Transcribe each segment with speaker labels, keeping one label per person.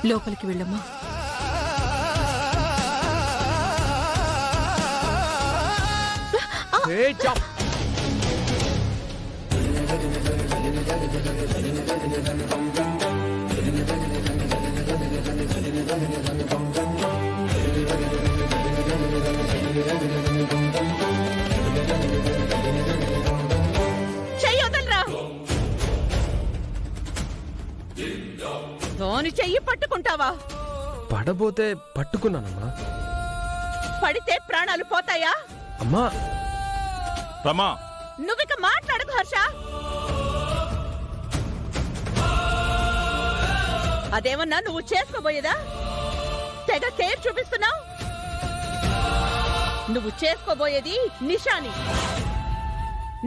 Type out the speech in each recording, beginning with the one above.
Speaker 1: లోపలికి వెళ్ళమ్మా.
Speaker 2: చెయ్యొదలరా. ధోని చెయ్యి పట్టుకుంటావా?
Speaker 3: పడబోతే పట్టుకున్నానమ్మా.
Speaker 2: పడితే ప్రాణాలు పోతాయా?
Speaker 3: అమ్మా
Speaker 4: రమా,
Speaker 2: నువ్విక మాట్లాడకు హర్ష. అదేమన్నా నువ్వు చేసుకోబోయేదా? తెగ కేర్ చూపిస్తున్నావు. నువ్వు చేసుకోబోయేది నిషాని.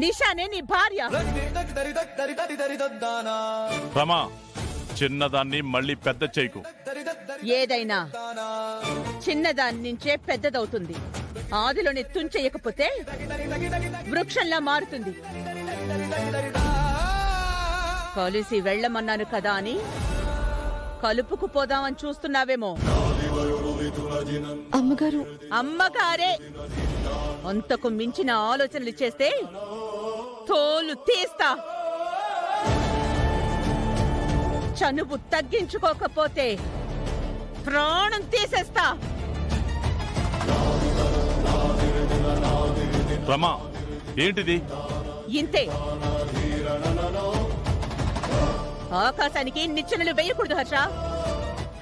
Speaker 2: నిషానే నీ భార్య.
Speaker 4: రమా, చిన్నదాన్ని మళ్ళీ పెద్ద చేయకు.
Speaker 2: ఏదైనా చిన్నదాని నుంచే పెద్దదవుతుంది. ఆదిలోని తుంచెయ్యకపోతే వృక్షంలా మారుతుంది. కలిసి వెళ్ళమన్నాను కదా అని కలుపుకుపోదామని చూస్తున్నావేమో.
Speaker 1: అమ్మగారు,
Speaker 2: అమ్మగారే అంతకు మించిన ఆలోచనలు చేస్తే తోలు తీస్తా. చనువు తగ్గించుకోకపోతే ప్రాణం తీసేస్తా.
Speaker 4: రమా, ఏంటిది?
Speaker 2: ఇంతే. ఆకాశానికి నిచ్చెనలు వేయకూడదు హర్ష.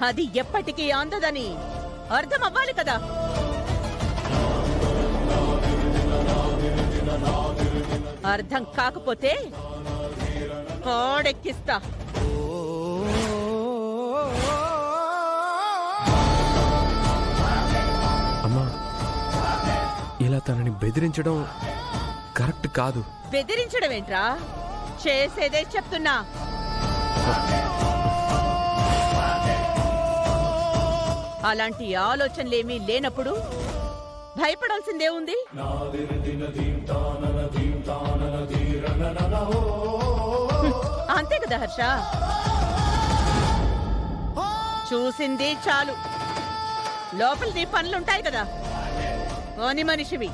Speaker 2: అది ఎప్పటికీ అందదని అర్థం అవ్వాలి కదా. అర్థం కాకపోతే కోడెక్కిస్తా.
Speaker 3: అమ్మా, ఇలా తనని బెదిరించడం కరెక్ట్ కాదు.
Speaker 2: బెదిరించడం ఏంట్రా? చేసేదే చెప్తున్నా. అలాంటి ఆలోచనలేమీ లేనప్పుడు భయపడాల్సిందే ఉంది. అంతే కదా హర్ష. చూసింది చాలు. లోపల నీ పనులుంటాయి కదా. పోని మనిషివి.